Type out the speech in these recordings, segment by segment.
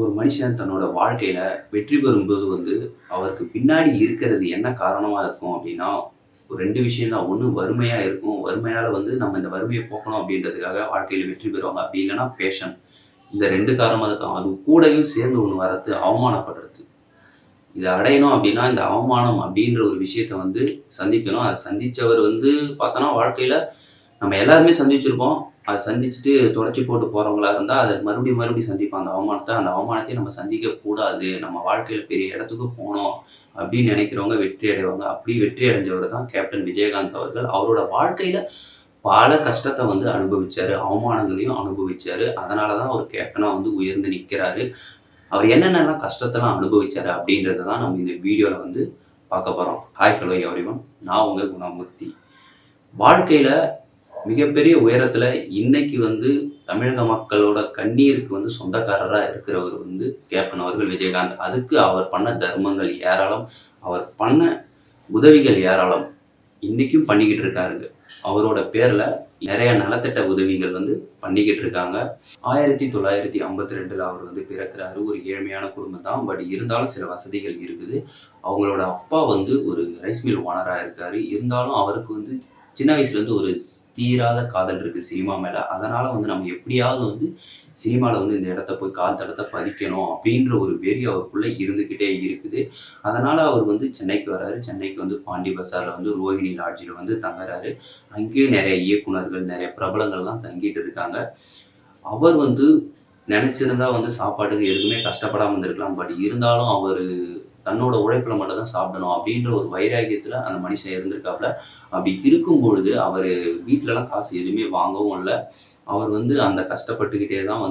ஒரு மனுஷன் தன்னோட வாழ்க்கையில வெற்றி பெறும்போது அவருக்கு பின்னாடி இருக்கிறது என்ன காரணமா இருக்கும் அப்படின்னா, ஒரு 2 விஷயம் தான். ஒண்ணு வறுமையா இருக்கும். வறுமையால நம்ம இந்த வறுமைய போக்கணும் அப்படின்றதுக்காக வாழ்க்கையில வெற்றி பெறுவாங்க. அப்படி இல்லன்னா பேஷன். இந்த 2 காரணமா இருக்கும். அது கூடயும் சேர்ந்து ஒண்ணு வரது அவமானப்படுறது. இத அடையணும் அப்படின்னா, இந்த அவமானம் அப்படின்ற ஒரு விஷயத்த சந்திக்கணும். அத சந்திச்சவர் பார்த்தோன்னா வாழ்க்கையில நம்ம எல்லாருமே சந்திச்சிருப்போம். அத சந்திச்சுட்டு தொடச்சு போட்டு போறவங்களா இருந்தா, அத மறுபடியும் மறுபடியும் சந்திப்போம் அந்த அவமானத்த. அந்த அவமானத்தையும் நம்ம சந்திக்கக் கூடாது. நம்ம வாழ்க்கையில பெரிய இடத்துக்கு போணும் அப்படின்னு நினைக்கிறவங்க வெற்றி அடைவாங்க. அப்படி வெற்றி அடைஞ்சவர் தான் கேப்டன் விஜயகாந்த் அவர்கள். அவரோட வாழ்க்கையில பல கஷ்டத்த அனுபவிச்சாரு. அவமானங்களையும் அனுபவிச்சாரு. அதனால தான் அவர் கேப்டனா உயர்ந்து நிக்கிறாரு. அவர் என்னென்னலாம் கஷ்டத்தெல்லாம் அனுபவிச்சாரு அப்படின்றத தான் நம்ம இந்த வீடியோல பார்க்க போறோம். Hi, hello everyone. நான் உங்க குணமூர்த்தி. வாழ்க்கையில மிகப்பெரிய உயரத்துல இன்னைக்கு தமிழக மக்களோட கண்ணீருக்கு சொந்தக்காரரா இருக்கிறவர் கேப்டன் அவர்கள் விஜயகாந்த். அதுக்கு அவர் பண்ண தர்மங்கள் ஏராளம். அவர் பண்ண உதவிகள் ஏராளம். இன்னைக்கும் பண்ணிக்கிட்டு இருக்காருங்க. அவரோட பேர்ல நிறைய நலத்திட்ட உதவிகள் பண்ணிக்கிட்டு இருக்காங்க. 1952ல அவர் பிறக்கிறாரு. ஒரு ஏழ்மையான குடும்பம் தான். பட் இருந்தாலும் சில வசதிகள் இருக்குது. அவங்களோட அப்பா ஒரு ரைஸ் மில் ஓனரா இருக்காரு. இருந்தாலும் அவருக்கு சின்ன வயசுலேருந்து ஒரு தீராத காதல் இருக்குது சினிமா மேலே. அதனால் நம்ம எப்படியாவது சினிமாவில் இந்த இடத்த போய் கால் தடத்தை பதிக்கணும் அப்படின்ற ஒரு வெறி அவருக்குள்ளே இருந்துக்கிட்டே இருக்குது. அதனால் அவர் சென்னைக்கு வராரு. சென்னைக்கு பாண்டி பசாரில் ரோஹிணி லாட்ஜில் தங்குறாரு. அங்கேயும் நிறைய இயக்குனர்கள், நிறைய பிரபலங்கள்லாம் தங்கிட்டு இருக்காங்க. அவர் நினச்சிருந்தா சாப்பாட்டுக்கு எதுவுமே கஷ்டப்படாமல் இருந்திருக்கலாம். பட் இருந்தாலும் அவர் தன்னோட உழைப்பில் மட்டும் தான் சாப்பிடணும் அப்படின்ற ஒரு வைராக்கியத்தில் அந்த மனுஷன் இருந்திருக்காப்புல. அப்படி இருக்கும் பொழுது அவர் வீட்டிலலாம் காசு எதுவுமே வாங்கவும் இல்லை. அவர் அந்த கஷ்டப்பட்டுக்கிட்டே தான்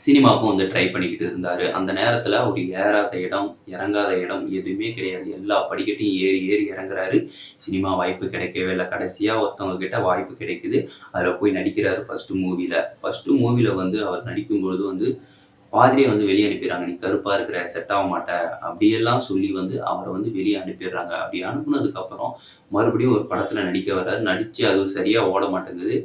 சினிமாவுக்கும் ட்ரை பண்ணிக்கிட்டு இருந்தார். அந்த நேரத்தில் அவர் ஏறாத இடம், இறங்காத இடம் எதுவுமே கிடையாது. எல்லா படிக்கட்டையும் ஏறி ஏறி இறங்குறாரு. சினிமா வாய்ப்பு கிடைக்கவே இல்லை. கடைசியாக ஒருத்தவங்க கிட்ட வாய்ப்பு கிடைக்குது. அதில் போய் நடிக்கிறாரு ஃபஸ்ட்டு மூவியில் அவர் நடிக்கும்பொழுது பாதிரியை வெளியே அனுப்பிடுறாங்க. நீ கருப்பா இருக்கிற, செட் ஆக மாட்ட அப்படியெல்லாம் சொல்லி அவரை வெளியே அனுப்பிடுறாங்க. அப்படி அனுப்புனதுக்கப்புறம் மறுபடியும் ஒரு படத்தில் நடிக்க வர்றாரு. நடித்து அது சரியாக ஓட மாட்டேங்குது.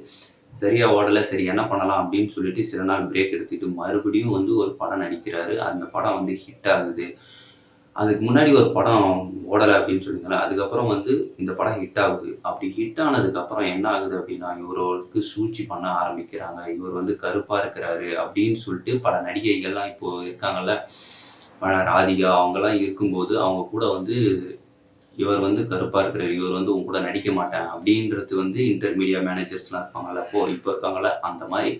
சரியாக ஓடலை. சரி என்ன பண்ணலாம் அப்படின்னு சொல்லிட்டு சில நாள் பிரேக் எடுத்துட்டு மறுபடியும் ஒரு படம் நடிக்கிறாரு. அந்த படம் ஹிட் ஆகுது. அதுக்கு முன்னாடி ஒரு படம் ஓடலை அப்படின்னு சொல்லியிருந்தாங்க. அதுக்கப்புறம் இந்த படம் ஹிட் ஆகுது. அப்படி ஹிட் ஆனதுக்கப்புறம் என்ன ஆகுது அப்படின்னா, இவருக்கு சூழ்ச்சி பண்ண ஆரம்பிக்கிறாங்க. இவர் கருப்பாக இருக்கிறாரு அப்படின்னு சொல்லிட்டு பல நடிகைகள்லாம் இப்போது இருக்காங்கல்ல, ராதிகா அவங்கெல்லாம் இருக்கும்போது அவங்க கூட இவர் கருப்பாக இருக்கிறார், இவர் உங்க கூட நடிக்க மாட்டேன் அப்படின்றது இன்டர்மீடியா மேனேஜர்ஸ்லாம் இருப்பாங்கல்ல, இப்போ இருக்காங்கல்ல, அந்த மாதிரி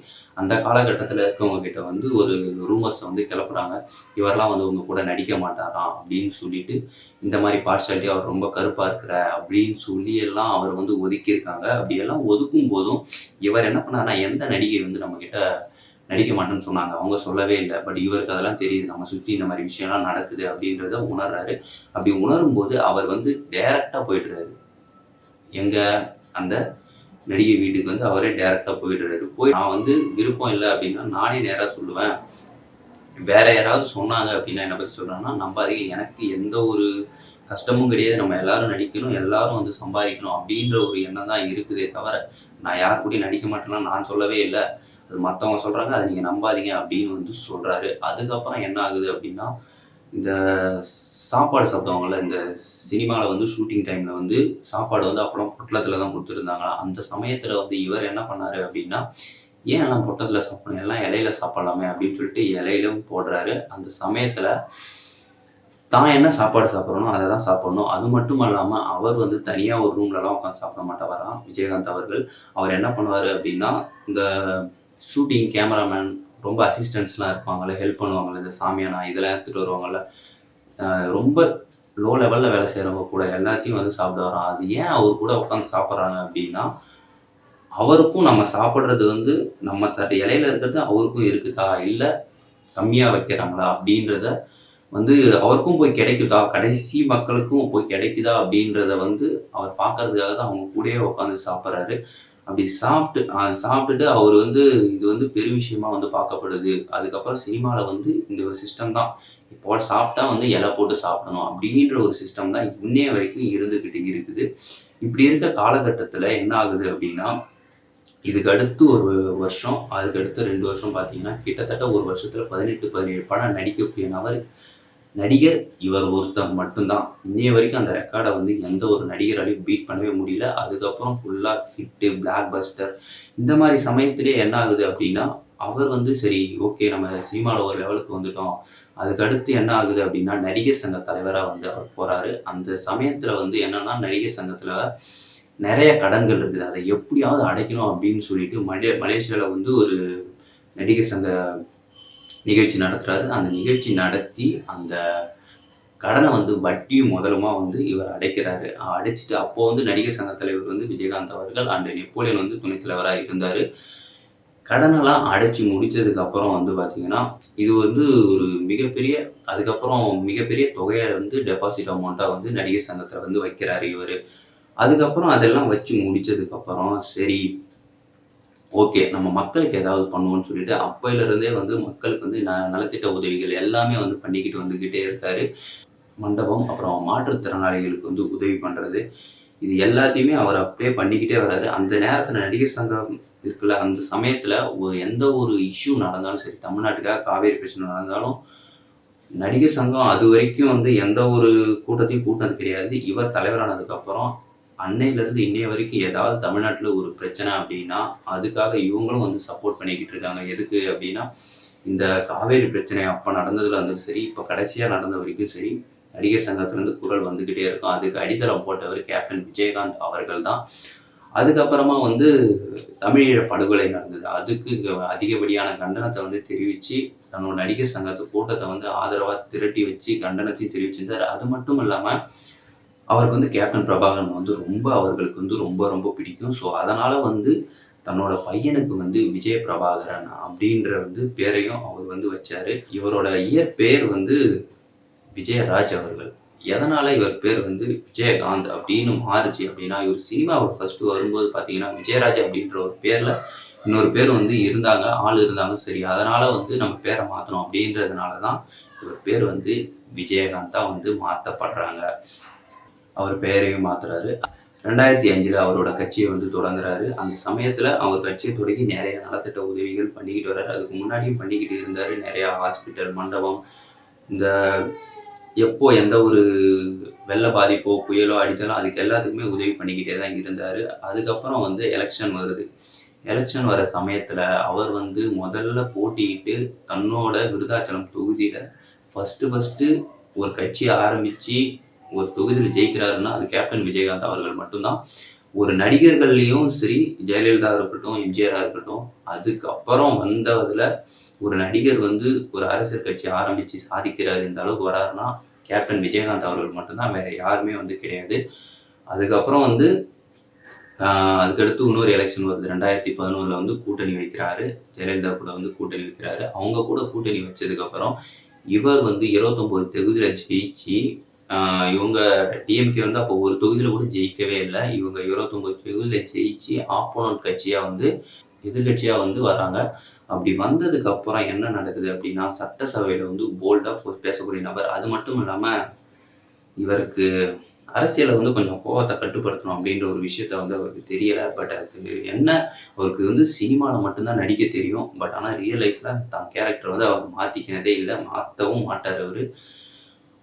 அந்த காலகட்டத்தில் இருக்கவங்க கிட்ட ஒரு ரூமர்ஸை கிளப்புறாங்க. இவரெல்லாம் உங்க கூட நடிக்க மாட்டாராம் அப்படின்னு சொல்லிட்டு, இந்த மாதிரி பார்ஷாலிட்டி அவர் ரொம்ப கருப்பாக இருக்கிற அப்படின்னு சொல்லி எல்லாம் அவர் ஒதுக்கியிருக்காங்க. அப்படியெல்லாம் ஒதுக்கும் போதும் இவர் என்ன பண்ணாருன்னா, எந்த நடிகை நம்மக்கிட்ட நடிக்க மாட்டேன்னு சொன்னாங்க, அவங்க சொல்லவே இல்லை. பட் இவருக்கு அதெல்லாம் தெரியுது, நம்ம சுற்றி இந்த மாதிரி விஷயம்லாம் நடக்குது அப்படின்றத உணர்றாரு. அப்படி உணரும்போது அவர் டைரக்டாக போயிடுறாரு. எங்க அந்த நடிகை வீட்டுக்கு அவரே டைரக்டாக போயிடுறாரு. போய் நான் விருப்பம் இல்லை அப்படின்னா நானே நேராக சொல்லுவேன். வேற யாராவது சொன்னாங்க அப்படின்னா என்ன பற்றி சொல்கிறாங்கன்னா, நம்பாதீங்க, எனக்கு எந்த ஒரு கஷ்டமும் கிடையாது. நம்ம எல்லாரும் நடிக்கணும், எல்லாரும் சம்பாதிக்கணும் அப்படின்ற ஒரு எண்ணம் தான் இருக்குதே தவிர, நான் யார் கூடயும் நடிக்க மாட்டேன்னா நான் சொல்லவே இல்லை. அது மற்றவங்க சொல்கிறாங்க, அதை நீங்கள் நம்பாதீங்க அப்படின்னு சொல்கிறாரு. அதுக்கப்புறம் என்ன ஆகுது அப்படின்னா, இந்த சாப்பாடு சாப்பிடுவாங்கள்ல, இந்த சினிமாவில் ஷூட்டிங் டைமில் சாப்பாடு அப்புறம் பொட்டலத்தில் தான் கொடுத்துருந்தாங்களா. அந்த சமயத்தில் இவர் என்ன பண்ணார் அப்படின்னா, ஏன் எல்லாம் பொட்டலத்தில் சாப்பிடணும், எல்லாம் இலையில சாப்பிடலாமே அப்படின்னு சொல்லிட்டு இலையிலும் போடுறாரு. அந்த சமயத்தில் தான் என்ன சாப்பாடு சாப்பிட்றனோ அதை தான் சாப்பிடணும். அது மட்டும் இல்லாமல் அவர் தனியாக ஒரு ரூம்லலாம் உட்காந்து சாப்பிட மாட்டவராம் விஜயகாந்த் அவர்கள். அவர் என்ன பண்ணுவார் அப்படின்னா, இந்த ஷூட்டிங் கேமராமேன், ரொம்ப அசிஸ்டன்ட்ஸ்லாம் இருப்பாங்கள்ல, ஹெல்ப் பண்ணுவாங்கள்ல, இந்த சாமியானா இதெல்லாம் எடுத்துகிட்டு வருவாங்கள்ல, ரொம்ப லோ லெவலில் வேலை செய்கிறவங்க கூட எல்லாத்தையும் சாப்பிடுவாராம். அது ஏன் அவர் கூட உட்காந்து சாப்பிட்றாங்க அப்படின்னா, அவருக்கும் நம்ம சாப்பிட்றது நம்ம இலையில இருக்கிறது அவருக்கும் இருக்குதா, இல்லை கம்மியாக வைக்கிறாங்களா அப்படின்றத அவருக்கும் போய் கிடைக்குதா, கடைசி மக்களுக்கும் போய் கிடைக்குதா அப்படின்றத அவர் பார்க்கறதுக்காக தான் அவங்க கூடயே உட்காந்து சாப்பிட்றாரு. அப்படி சாப்பிட்டுட்டு அவர் இது பெரிய விஷயமா பார்க்கப்படுது. அதுக்கப்புறம் சினிமாவில் இந்த ஒரு சிஸ்டம் தான், இப்போ சாப்பிட்டா இலை போட்டு சாப்பிடணும் அப்படின்ற ஒரு சிஸ்டம் தான் இன்னைய வரைக்கும் இருந்துக்கிட்டு இருக்குது. இப்படி இருக்க காலகட்டத்தில் என்ன ஆகுது அப்படின்னா, இதுக்கு அடுத்து ஒரு வருஷம், அதுக்கு அடுத்து 2 வருஷம் பார்த்தீங்கன்னா, கிட்டத்தட்ட ஒரு வருஷத்துல 18, 17 படம் நடிக்கக்கூடிய நடிகர் இவர் ஒருத்தர் மட்டும் தான். இன்னைய வரைக்கும் அந்த ரெக்கார்ட வந்து எந்த ஒரு நடிகராலயும் பீட் பண்ணவே முடியல. அதுக்கப்புறம் ஃபுல்லா ஹிட்டு, பிளாக் பஸ்டர் இந்த மாரி சமயத்திலே என்ன ஆகுது அப்டின்னா, அவர் வந்து சரி ஓகே நம்ம சினிமால ஒரு லெவலுக்கு வந்துட்டோம். அதுக்கு அடுத்து என்ன ஆகுது அப்டின்னா, நடிகர் சங்க தலைவரா வந்து அவர் போறாரு. அந்த சமயத்துல வந்து என்னன்னா, நடிகர் சங்கத்துல நெறைய கடன்கள் இருக்குது. அத எப்படியாவது அடைக்கணும் அப்டின்னு சொல்லிட்டு மலேசியால வந்து ஒரு நடிகர் சங்க நிகழ்ச்சி நடத்துறாரு. அந்த நிகழ்ச்சி நடத்தி, அந்த கடன வந்து வட்டியும் முதலுமா வந்து இவர் அடைக்கிறாரு. அடைச்சுட்டு அப்போ வந்து நடிகர் சங்க தலைவர் வந்து விஜயகாந்த் அவர்கள் அண்ட் நெப்போலியன் வந்து துணைத் தலைவரா இருந்தாரு. கடனெல்லாம் அடைச்சு முடிச்சதுக்கு அப்புறம் வந்து பார்த்தீங்கன்னா, இது வந்து ஒரு மிகப்பெரிய அதுக்கப்புறம் மிகப்பெரிய தொகைய வந்து டெபாசிட் அமௌண்ட்டா வந்து நடிகர் சங்கத்துல வந்து வைக்கிறாரு இவரு. அதுக்கப்புறம் அதெல்லாம் வச்சு முடிச்சதுக்கப்புறம், சரி ஓகே. நம்ம மக்களுக்கு ஏதாவது பண்ணுவோம்னு சொல்லிட்டு, அப்பையிலிருந்தே வந்து மக்களுக்கு வந்து நலத்திட்ட உதவிகள் எல்லாமே வந்து பண்ணிக்கிட்டு வந்துகிட்டே இருக்காரு. மண்டபம், அப்புறம் மாற்றுத்திறனாளிகளுக்கு வந்து உதவி பண்றது. இது எல்லாத்தையுமே அவர் அப்படியே பண்ணிக்கிட்டே வராரு. அந்த நேரத்தில நடிகர் சங்கம் இருக்குல்ல, அந்த சமயத்தில எந்த ஒரு இஷ்யூ நடந்தாலும் சரி, தமிழ்நாட்டுக்காக காவேரி பிரச்சனை நடந்தாலும், நடிகர் சங்கம் அதுவரைக்கும் வந்து எந்த ஒரு கூட்டத்தையும் கூட்டுனது கிடையாது. இவர் தலைவரானதுக்கப்புறம் அன்னையிலிருந்து இன்னைய வரைக்கும் ஏதாவது தமிழ்நாட்டுல ஒரு பிரச்சனை அப்படின்னா, அதுக்காக இவங்களும் வந்து சப்போர்ட் பண்ணிக்கிட்டு இருக்காங்க. எதுக்கு அப்படின்னா, இந்த காவேரி பிரச்சனை அப்ப நடந்ததுல இருந்தும் சரி, இப்ப கடைசியா நடந்த வரைக்கும் சரி, நடிகர் சங்கத்திலிருந்து குரல் வந்துகிட்டே இருக்கும். அதுக்கு அடித்தளம் போட்டவர் கேப்டன் விஜயகாந்த் அவர்கள் தான். அதுக்கப்புறமா வந்து தமிழீழ படுகொலை நடந்தது. அதுக்கு அதிகப்படியான கண்டனத்த வந்து தெரிவிச்சு, தன்னோட நடிகர் சங்கத்து கூட்டத்த வந்து ஆதரவா திரட்டி வச்சு கண்டனத்தையும் தெரிவிச்சிருந்தாரு. அது மட்டும் இல்லாம அவருக்கு வந்து கேப்டன் பிரபாகரன் வந்து அவர்களுக்கு வந்து ரொம்ப ரொம்ப பிடிக்கும். ஸோ, அதனால வந்து தன்னோட பையனுக்கு வந்து விஜய பிரபாகரன் அப்படின்ற வந்து பேரையும் அவர் வந்து வச்சாரு. இவரோட இயற்பெயர் வந்து விஜயராஜ் அவர்கள். எதனால இவர் பேர் வந்து விஜயகாந்த் அப்படின்னு மாறுச்சு அப்படின்னா, இவர் சினிமாவுல ஃபர்ஸ்ட் வரும்போது பார்த்தீங்கன்னா, விஜயராஜ் அப்படின்ற ஒரு பேர்ல இன்னொரு பேர் வந்து இருந்தாங்க. ஆள் இருந்தாங்க. சரி அதனால வந்து நம்ம பேர மாத்தணும் அப்படின்றதுனால தான் இவர் பேர் வந்து விஜயகாந்தா வந்து மாத்தப்படுறாங்க. அவர் பெயரையும் மாத்துறாரு. 2005ல அவரோட கட்சிய வந்து தொடங்குறாரு. அந்த சமயத்துல அவர் கட்சிய தொடங்கி நெறைய நலத்திட்ட உதவிகள் பண்ணிக்கிட்டு வர்றாரு. அதுக்கு முன்னாடியும் பண்ணிக்கிட்டு இருந்தாரு. நெறைய ஹாஸ்பிட்டல், மண்டபம் இந்த எப்போ எந்த ஒரு வெள்ள பாதிப்போ, புயலோ அடிச்சாலும் அதுக்கு எல்லாத்துக்குமே உதவி பண்ணிக்கிட்டே தான் இருந்தாரு. அதுக்கப்புறம் வந்து எலக்ஷன் வருது. எலக்ஷன் வர சமயத்துல அவர் வந்து முதல்ல போட்டியிட்டு தன்னோட விருதாச்சலம் தொகுதியில ஃபர்ஸ்ட்டு ஒரு கட்சி ஆரம்பிச்சு ஒரு தொகுதியில ஜெயிக்கிறாருன்னா, அது கேப்டன் விஜயகாந்த் அவர்கள் மட்டும் தான். ஒரு நடிகர்கள்லயும் சரி, ஜெயலலிதா இருக்கட்டும், எம்ஜிஆரா இருக்கட்டும், அதுக்கப்புறம் வந்ததுல ஒரு நடிகர் வந்து ஒரு அரசியல் கட்சி ஆரம்பிச்சு சாதிக்கிறாரு, இந்த அளவுக்கு வராருன்னா, கேப்டன் விஜயகாந்த் அவர்கள் மட்டும் தான். வேற யாருமே வந்து கிடையாது. அதுக்கப்புறம் வந்து அதுக்கடுத்து இன்னொரு எலக்ஷன் வருது. 2011ல வந்து கூட்டணி வைக்கிறாரு. ஜெயலலிதா கூட வந்து கூட்டணி வைக்கிறாரு. அவங்க கூட கூட்டணி வச்சதுக்கப்புறம், இவர் வந்து 29 தொகுதியில ஜெயிச்சு இவங்க டிஎம்கே வந்து அப்போ ஒரு தொகுதியில கூட ஜெயிக்கவே இல்ல. இவங்க 29 தொகுதியில ஜெயிச்சு ஆப்போனன்ட் கட்சியா வந்து எதிர்க்கட்சியா வந்து வராங்க. அப்படி வந்ததுக்கு அப்புறம் என்ன நடக்குது அப்படின்னா, சட்டசபையில வந்து போல்டா பேசக்கூடிய நபர். அது மட்டும் இல்லாம இவருக்கு அரசியல்ல வந்து கொஞ்சம் கோவத்த கட்டுப்படுத்தணும் அப்படின்ற ஒரு விஷயத்த வந்து அவருக்கு தெரியல. பட் அது என்ன அவருக்கு வந்து சினிமால மட்டும் தான் நடிக்க தெரியும். பட் ஆனா ரியல் லைஃப்ல தான் கேரக்டர் வந்து அவர் மாத்திக்கினதே இல்ல. மாத்தவும் மாட்டாரு அவரு.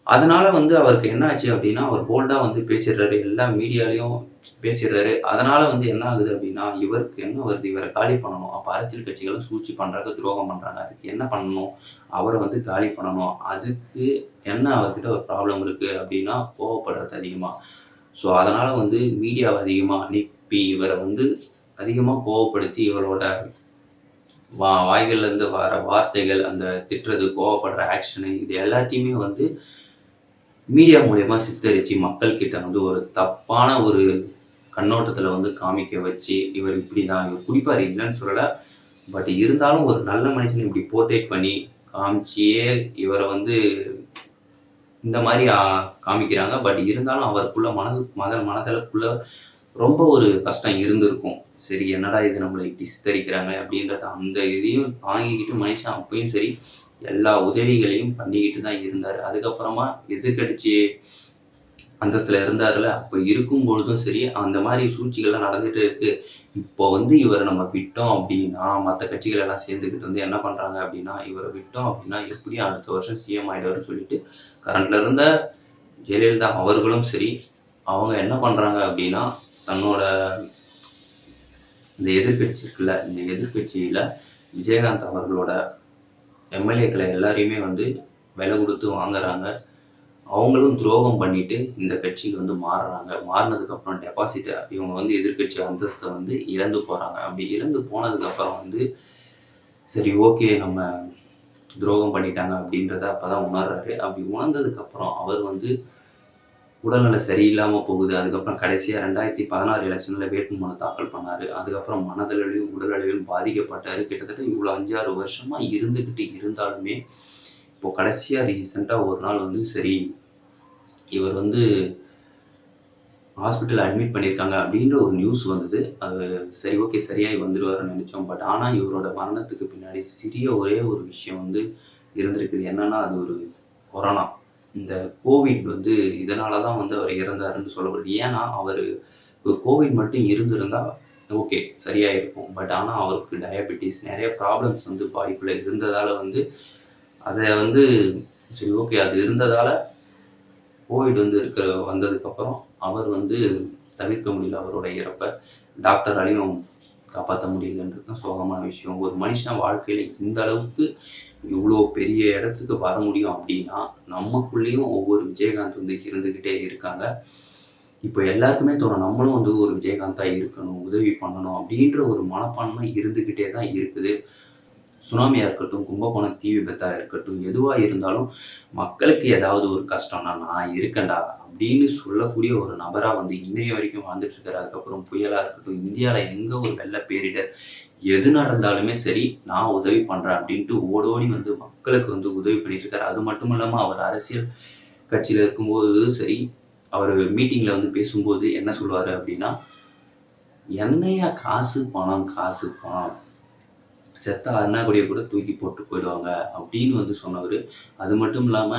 அதனால வந்து அவருக்கு என்ன ஆச்சு அப்படின்னா, அவர் போல்டா வந்து பேசிடுறாரு. எல்லா மீடியாலயும் பேசிடுறாரு. அதனால வந்து என்ன ஆகுது அப்படின்னா, இவருக்கு என்ன வருது? இவர காலி பண்ணணும். அப்ப அரசியல் கட்சிகளும் சூழ்ச்சி பண்றாங்க, துரோகம் பண்றாங்க. அதுக்கு என்ன பண்ணணும்? அவர வந்து காலி பண்ணணும். அதுக்கு என்ன அவர்கிட்ட ஒரு ப்ராப்ளம் இருக்கு அப்படின்னா, கோவப்படுறது அதிகமா. ஸோ, அதனால வந்து மீடியாவ அதிகமா அனுப்பி, இவர வந்து அதிகமா கோவப்படுத்தி, இவரோட வாய்கள்ல இருந்து வர வார்த்தைகள், அந்த திட்டுறது, கோவப்படுற ஆக்ஷனு இது எல்லாத்தையுமே வந்து மீடியா மூலியமா சித்தரிச்சு மக்கள் கிட்ட வந்து ஒரு தப்பான ஒரு கண்ணோட்டத்துல வந்து காமிக்க வச்சு, இவர் இப்படிதான், இவர் குடிப்பாரு இல்லன்னு சொல்லல. பட் இருந்தாலும் ஒரு நல்ல மனுஷன இப்படி போர்ட்ரேட் பண்ணி காமிச்சியே இவர வந்து இந்த மாரி காமிக்கிறாங்க. பட் இருந்தாலும் அவருக்குள்ள மனதளவுக்குள்ள ரொம்ப ஒரு கஷ்டம் இருந்திருக்கும். சரி என்னடா இது நம்மள இப்படி சித்தரிக்கிறாங்க அப்படின்றத அந்த இதையும் தாங்கிக்கிட்டு மனுஷன் அப்பயும் சரி, எல்லா உதவிகளையும் பண்ணிக்கிட்டு தான் இருந்தாரு. அதுக்கப்புறமா எதிர்க்கட்சி அந்தஸ்துல இருந்தாருல்ல, அப்ப இருக்கும்பொழுதும் சரி, அந்த மாரி சூழ்ச்சிகள்லாம் நடந்துட்டே இருக்கு. இப்போ வந்து இவர நம்ம விட்டோம் அப்டின்னா, மத்த கட்சிகள் எல்லாம் சேர்ந்துக்கிட்டு வந்து என்ன பண்றாங்க அப்டின்னா, இவர விட்டோம் அப்டின்னா, எப்படியும் அடுத்த வருஷம் சிஎம் ஆயிடுவாருன்னு சொல்லிட்டு, கரண்ட்ல இருந்த ஜெயலலிதா அவர்களும் சரி, அவங்க என்ன பண்றாங்க அப்டின்னா, தன்னோட இந்த எதிர்க்கட்சி இருக்குல்ல, இந்த எதிர்க்கட்சியில விஜயகாந்த் அவர்களோட எம்எல்ஏக்கள எல்லாரையுமே வந்து விலை குடுத்து வாங்குறாங்க. அவங்களும் துரோகம் பண்ணிட்டு இந்த கட்சிக்கு வந்து மாறுறாங்க. மாறுனதுக்கப்புறம் டெபாசிட்ட இவங்க வந்து எதிர்க்கட்சி அந்தஸ்த வந்து இழந்து போறாங்க. அப்படி இழந்து போனதுக்கப்புறம் வந்து, சரி ஓகே நம்ம துரோகம் பண்ணிட்டாங்க அப்படின்றத அப்பதான் உணர்றாரு. அப்படி உணர்ந்ததுக்கப்புறம் அவர் வந்து உடல்நிலை சரியில்லாம போகுது. அதுக்கப்புறம் கடைசியா 2016 எலக்ஷன்ல வேட்புமனு தாக்கல் பண்ணாரு. அதுக்கப்புறம் மனதளவிலும், உடல் அளவிலும் பாதிக்கப்பட்டாரு. கிட்டத்தட்ட இவ்வளோ 5, 6 வருஷமா இருந்துகிட்டு இருந்தாலுமே, இப்போ கடைசியா ரீசென்ட்டா ஒரு நாள் வந்து சரி, இவர் வந்து ஹாஸ்பிட்டல்ல அட்மிட் பண்ணியிருக்காங்க அப்படின்ற ஒரு நியூஸ் வந்தது. அது சரி ஓகே சரியாயி வந்துருவாருன்னு நெனச்சோம். பட் ஆனா இவரோட மரணத்துக்கு பின்னாடி சிறிய ஒரே ஒரு விஷயம் வந்து இருந்திருக்குது. என்னன்னா, அது ஒரு கொரோனா. இந்த கோவிட் வந்து இதனால தான் வந்து அவர் இறந்தாருன்னு சொல்லப்படுது. ஏன்னா, கோவிட் மட்டும் இருந்திருந்தா ஓகே சரியாயிருக்கும். பட் ஆனா அவருக்கு டயபெட்டிஸ் நெறைய ப்ராப்ளம்ஸ் வந்து பாடிக்குள்ள இருந்ததால வந்து, அத வந்து சரி ஓகே அது இருந்ததால கோவிட் வந்து வந்ததுக்கப்புறம் அவர் வந்து தவிர்க்க முடியல அவரோட இறப்ப. டாக்டராலயும் காப்பாத்த முடியலன்றது தான் சோகமான விஷயம். ஒரு மனுஷன் வாழ்க்கையில இந்த அளவுக்கு இவ்ளோ பெரிய இடத்துக்கு வர முடியும் அப்டின்னா, நமக்குள்ளேயும் ஒவ்வொரு விஜயகாந்த் வந்து இருந்துகிட்டே இருக்காங்க. இப்போ எல்லாருக்குமே தோணும் நம்மளும் வந்து ஒரு விஜயகாந்தா இருக்கணும், உதவி பண்ணணும் அப்டின்ற ஒரு மனப்பான்மை இருந்துகிட்டே தான் இருக்குது. சுனாமியா இருக்கட்டும், கும்பகோணம் தீ விபத்தா இருக்கட்டும், எதுவா இருந்தாலும் மக்களுக்கு ஏதாவது ஒரு கஷ்டம்னா, நான் இருக்கேன்டா அப்படின்னு சொல்லக்கூடிய ஒரு நபரா வந்து இன்னைய வரைக்கும் வாழ்ந்துட்டு இருக்காரு. அதுக்கப்புறம் புயலா இருக்கட்டும், இந்தியால எங்க ஒரு வெள்ள பேரிடர் எது நடந்தாலுமே சரி, நான் உதவி பண்றேன் அப்படின்ட்டு ஓடோடி வந்து மக்களுக்கு வந்து உதவி பண்ணிட்டு இருக்காரு. அது மட்டும் இல்லாம அவர் அரசியல் கட்சியில இருக்கும்போது சரி, அவரு மீட்டிங்ல வந்து பேசும்போது என்ன சொல்லுவாரு அப்படின்னா, "என்னய்யா காசு, பணம், காசு, பணம். செத்தா அண்ணாக்குடிய கூட தூக்கி போட்டு போயிடுவாங்க" அப்படின்னு வந்து சொன்னவரு. அது மட்டும் இல்லாம,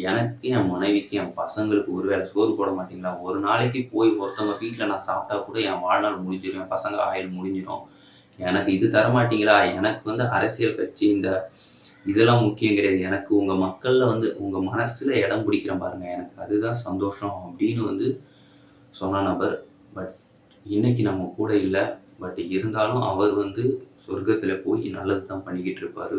எனக்கு, என் மனைவிக்கு, என் பசங்களுக்கு ஒரு வேளை சோறு போட மாட்டீங்களா? ஒரு நாளைக்கு போய் ஒருத்தவங்க வீட்ல நான் சாப்பிட்டா கூட என் வாழ்நாள் முடிஞ்சிரும். என் பசங்க ஆயுள் முடிஞ்சிரும். எனக்கு இது தரமாட்டீங்களா? எனக்கு வந்து அரசியல் கட்சி இதெல்லாம் முக்கியம் கிடையாது. எனக்கு உங்க மக்கள்ல வந்து உங்க மனசுல இடம் பிடிக்கிறேன் பாருங்க. எனக்கு அதுதான் சந்தோஷம் அப்படின்னு வந்து சொன்ன நபர். பட் இன்னைக்கு நம்ம கூட இல்ல. பட் இருந்தாலும் அவர் வந்து சொர்க்கத்தில போய் நல்லது தான் பண்ணிக்கிட்டு இருப்பாரு.